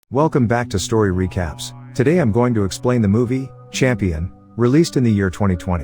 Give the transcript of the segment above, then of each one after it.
Welcome back to Story Recaps. Today I'm going to explain the movie, Champion, released in the year 2020.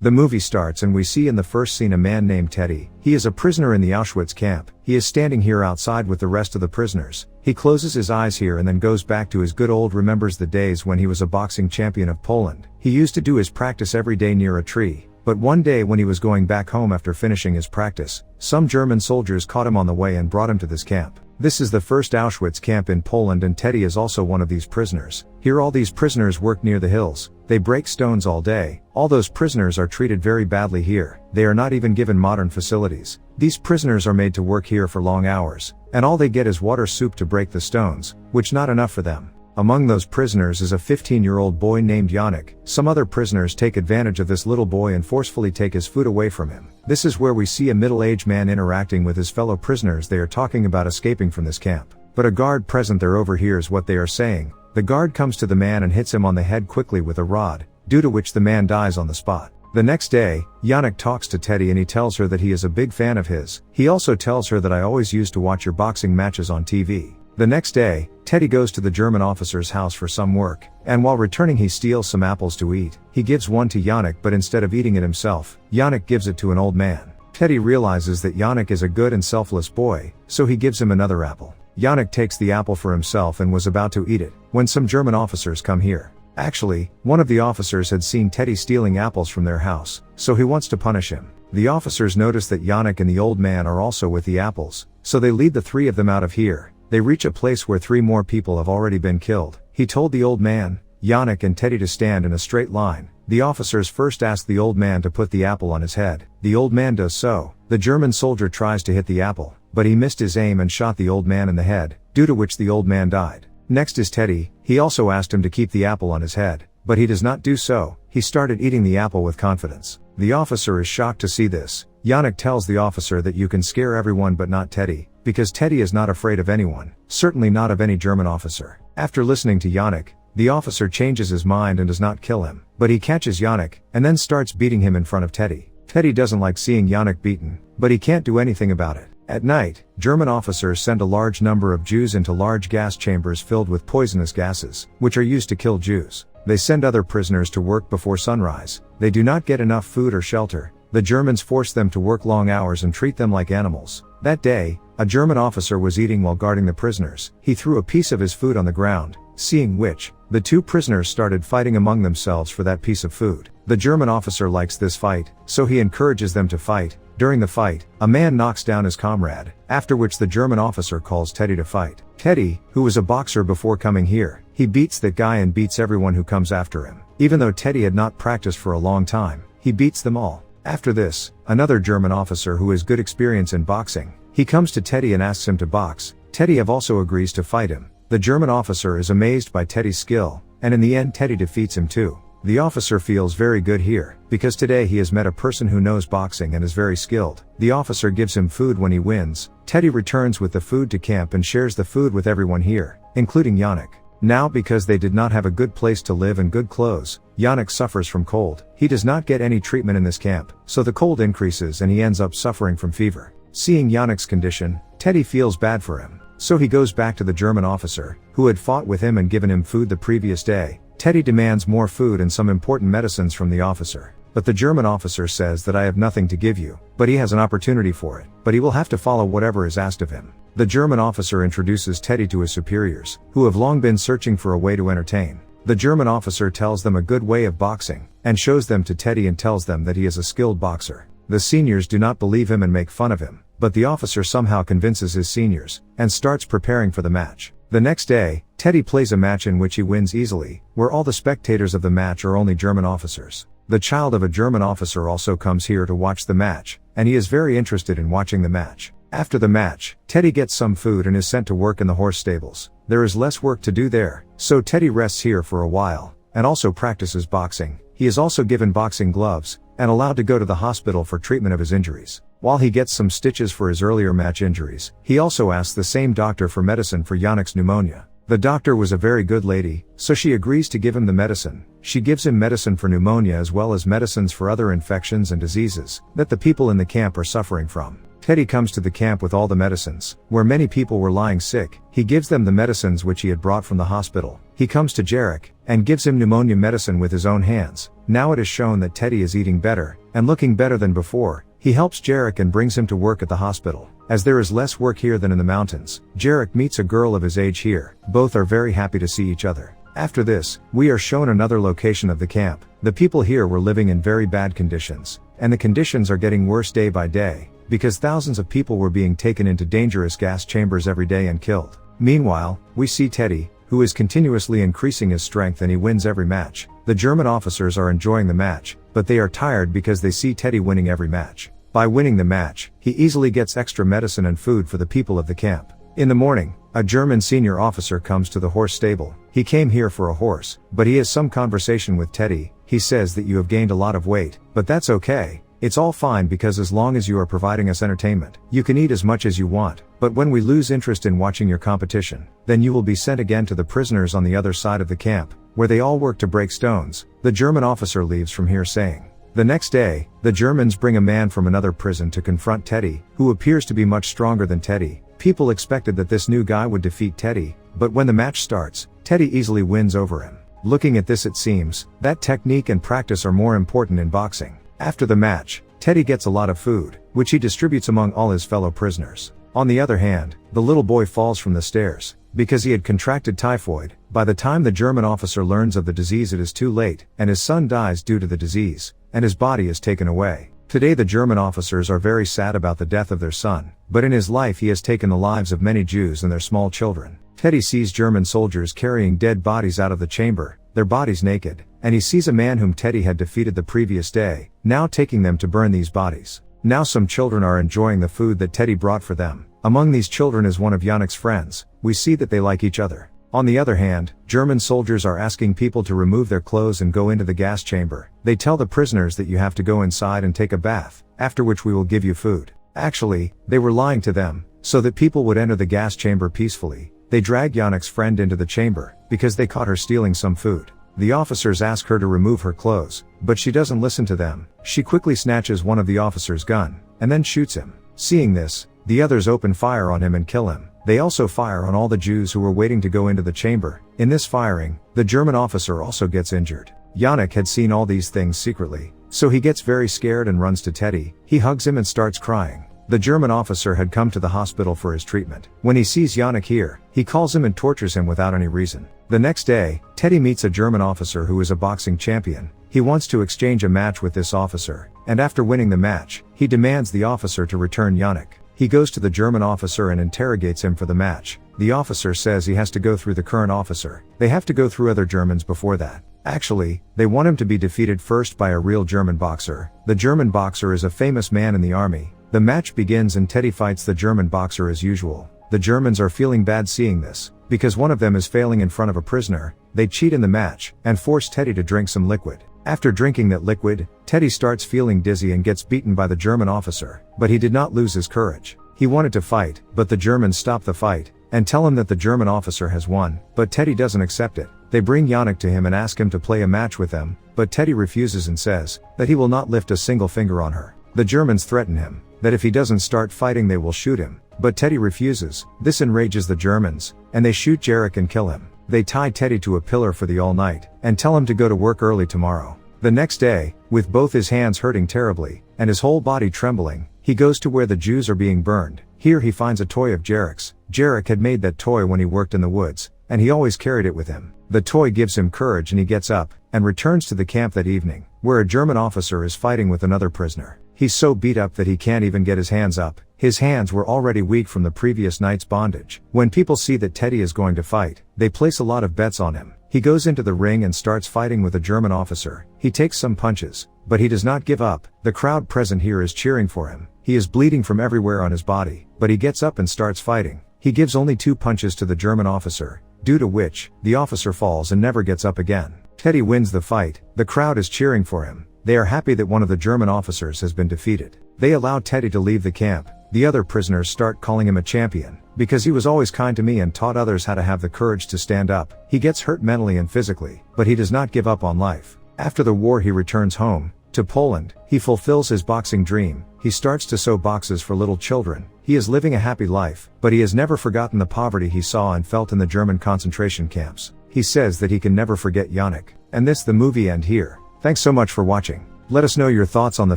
The movie starts and we see in the first scene a man named Teddy. He is a prisoner in the Auschwitz camp. He is standing here outside with the rest of the prisoners. He closes his eyes here and then goes back to his good old remembers the days when he was a boxing champion of Poland. He used to do his practice every day near a tree. But one day when he was going back home after finishing his practice, some German soldiers caught him on the way and brought him to this camp. This is the first Auschwitz camp in Poland and Teddy is also one of these prisoners. Here all these prisoners work near the hills. They break stones all day. All those prisoners are treated very badly here. They are not even given modern facilities. These prisoners are made to work here for long hours, and all they get is water soup to break the stones, which not enough for them. Among those prisoners is a 15-year-old boy named Janek. Some other prisoners take advantage of this little boy and forcefully take his food away from him. This is where we see a middle-aged man interacting with his fellow prisoners. They are talking about escaping from this camp. But a guard present there overhears what they are saying. The guard comes to the man and hits him on the head quickly with a rod, due to which the man dies on the spot. The next day, Janek talks to Teddy and he tells her that he is a big fan of his. He also tells her that I always used to watch your boxing matches on TV. The next day, Teddy goes to the German officer's house for some work, and while returning he steals some apples to eat. He gives one to Janek, but instead of eating it himself, Janek gives it to an old man. Teddy realizes that Janek is a good and selfless boy, so he gives him another apple. Janek takes the apple for himself and was about to eat it, when some German officers come here. Actually, one of the officers had seen Teddy stealing apples from their house, so he wants to punish him. The officers notice that Janek and the old man are also with the apples, so they lead the three of them out of here. They reach a place where 3 more people have already been killed. He told the old man, Janek and Teddy to stand in a straight line. The officers first ask the old man to put the apple on his head. The old man does so. The German soldier tries to hit the apple, but he missed his aim and shot the old man in the head, due to which the old man died. Next is Teddy. He also asked him to keep the apple on his head, but he does not do so. He started eating the apple with confidence. The officer is shocked to see this. Janek tells the officer that you can scare everyone but not Teddy, because Teddy is not afraid of anyone, certainly not of any German officer. After listening to Janek, the officer changes his mind and does not kill him, but he catches Janek, and then starts beating him in front of Teddy. Teddy doesn't like seeing Janek beaten, but he can't do anything about it. At night, German officers send a large number of Jews into large gas chambers filled with poisonous gases, which are used to kill Jews. They send other prisoners to work before sunrise. They do not get enough food or shelter. The Germans force them to work long hours and treat them like animals. That day, a German officer was eating while guarding the prisoners. He threw a piece of his food on the ground, seeing which, the 2 prisoners started fighting among themselves for that piece of food. The German officer likes this fight, so he encourages them to fight. During the fight, a man knocks down his comrade, after which the German officer calls Teddy to fight. Teddy, who was a boxer before coming here, he beats that guy and beats everyone who comes after him. Even though Teddy had not practiced for a long time, he beats them all. After this, another German officer who has good experience in boxing, he comes to Teddy and asks him to box. Teddy also agrees to fight him. The German officer is amazed by Teddy's skill, and in the end Teddy defeats him too. The officer feels very good here, because today he has met a person who knows boxing and is very skilled. The officer gives him food when he wins. Teddy returns with the food to camp and shares the food with everyone here, including Janek. Now because they did not have a good place to live and good clothes, Janek suffers from cold. He does not get any treatment in this camp, so the cold increases and he ends up suffering from fever. Seeing Janek's condition, Teddy feels bad for him, so he goes back to the German officer, who had fought with him and given him food the previous day. Teddy demands more food and some important medicines from the officer. But the German officer says that I have nothing to give you, but he has an opportunity for it, but he will have to follow whatever is asked of him. The German officer introduces Teddy to his superiors, who have long been searching for a way to entertain. The German officer tells them a good way of boxing, and shows them to Teddy and tells them that he is a skilled boxer. The seniors do not believe him and make fun of him, but the officer somehow convinces his seniors, and starts preparing for the match. The next day, Teddy plays a match in which he wins easily, where all the spectators of the match are only German officers. The child of a German officer also comes here to watch the match, and he is very interested in watching the match. After the match, Teddy gets some food and is sent to work in the horse stables. There is less work to do there, so Teddy rests here for a while, and also practices boxing. He is also given boxing gloves, and allowed to go to the hospital for treatment of his injuries. While he gets some stitches for his earlier match injuries, he also asks the same doctor for medicine for Janek's pneumonia. The doctor was a very good lady, so she agrees to give him the medicine. She gives him medicine for pneumonia as well as medicines for other infections and diseases that the people in the camp are suffering from. Teddy comes to the camp with all the medicines, where many people were lying sick. He gives them the medicines which he had brought from the hospital. He comes to Janek, and gives him pneumonia medicine with his own hands. Now it is shown that Teddy is eating better, and looking better than before. He helps Janek and brings him to work at the hospital. As there is less work here than in the mountains, Janek meets a girl of his age here. Both are very happy to see each other. After this, we are shown another location of the camp. The people here were living in very bad conditions, and the conditions are getting worse day by day, because thousands of people were being taken into dangerous gas chambers every day and killed. Meanwhile, we see Teddy, who is continuously increasing his strength, and he wins every match. The German officers are enjoying the match, but they are tired because they see Teddy winning every match. By winning the match, he easily gets extra medicine and food for the people of the camp. In the morning, a German senior officer comes to the horse stable. He came here for a horse, but he has some conversation with Teddy. He says that you have gained a lot of weight, but that's okay. It's all fine, because as long as you are providing us entertainment, you can eat as much as you want. But when we lose interest in watching your competition, then you will be sent again to the prisoners on the other side of the camp, where they all work to break stones. The German officer leaves from here saying. The next day, the Germans bring a man from another prison to confront Teddy, who appears to be much stronger than Teddy. People expected that this new guy would defeat Teddy, but when the match starts, Teddy easily wins over him. Looking at this, it seems that technique and practice are more important in boxing. After the match, Teddy gets a lot of food, which he distributes among all his fellow prisoners. On the other hand, the little boy falls from the stairs, because he had contracted typhoid. By the time the German officer learns of the disease, it is too late, and his son dies due to the disease, and his body is taken away. Today the German officers are very sad about the death of their son, but in his life he has taken the lives of many Jews and their small children. Teddy sees German soldiers carrying dead bodies out of the chamber, their bodies naked, and he sees a man whom Teddy had defeated the previous day, now taking them to burn these bodies. Now some children are enjoying the food that Teddy brought for them. Among these children is one of Janek's friends. We see that they like each other. On the other hand, German soldiers are asking people to remove their clothes and go into the gas chamber. They tell the prisoners that you have to go inside and take a bath, after which we will give you food. Actually, they were lying to them, so that people would enter the gas chamber peacefully. They drag Janek's friend into the chamber, because they caught her stealing some food. The officers ask her to remove her clothes, but she doesn't listen to them. She quickly snatches one of the officers' gun, and then shoots him. Seeing this, the others open fire on him and kill him. They also fire on all the Jews who were waiting to go into the chamber. In this firing, the German officer also gets injured. Janek had seen all these things secretly, so he gets very scared and runs to Teddy. He hugs him and starts crying. The German officer had come to the hospital for his treatment. When he sees Janek here, he calls him and tortures him without any reason. The next day, Teddy meets a German officer who is a boxing champion. He wants to exchange a match with this officer, and after winning the match, he demands the officer to return Janek. He goes to the German officer and interrogates him for the match. The officer says he has to go through the current officer. They have to go through other Germans before that. Actually, they want him to be defeated first by a real German boxer. The German boxer is a famous man in the army. The match begins and Teddy fights the German boxer as usual. The Germans are feeling bad seeing this, because one of them is failing in front of a prisoner. They cheat in the match, and force Teddy to drink some liquid. After drinking that liquid, Teddy starts feeling dizzy and gets beaten by the German officer, but he did not lose his courage. He wanted to fight, but the Germans stop the fight, and tell him that the German officer has won, but Teddy doesn't accept it. They bring Janek to him and ask him to play a match with them, but Teddy refuses and says that he will not lift a single finger on her. The Germans threaten him that if he doesn't start fighting they will shoot him, but Teddy refuses. This enrages the Germans, and they shoot Janek and kill him. They tie Teddy to a pillar for the all night, and tell him to go to work early tomorrow. The next day, with both his hands hurting terribly, and his whole body trembling, he goes to where the Jews are being burned. Here he finds a toy of Janek's. Janek had made that toy when he worked in the woods, and he always carried it with him. The toy gives him courage and he gets up, and returns to the camp that evening, where a German officer is fighting with another prisoner. He's so beat up that he can't even get his hands up. His hands were already weak from the previous night's bondage. When people see that Teddy is going to fight, they place a lot of bets on him. He goes into the ring and starts fighting with a German officer. He takes some punches, but he does not give up. The crowd present here is cheering for him. He is bleeding from everywhere on his body, but he gets up and starts fighting. He gives only 2 punches to the German officer, due to which, the officer falls and never gets up again. Teddy wins the fight. The crowd is cheering for him. They are happy that one of the German officers has been defeated. They allow Teddy to leave the camp. The other prisoners start calling him a champion, because he was always kind to me and taught others how to have the courage to stand up. He gets hurt mentally and physically, but he does not give up on life. After the war he returns home, to Poland. He fulfills his boxing dream. He starts to sew boxes for little children. He is living a happy life, but he has never forgotten the poverty he saw and felt in the German concentration camps. He says that he can never forget Janek. And this the movie end here. Thanks so much for watching. Let us know your thoughts on the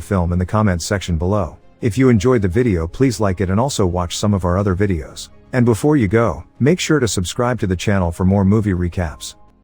film in the comments section below. If you enjoyed the video, please like it and also watch some of our other videos. And before you go, make sure to subscribe to the channel for more movie recaps.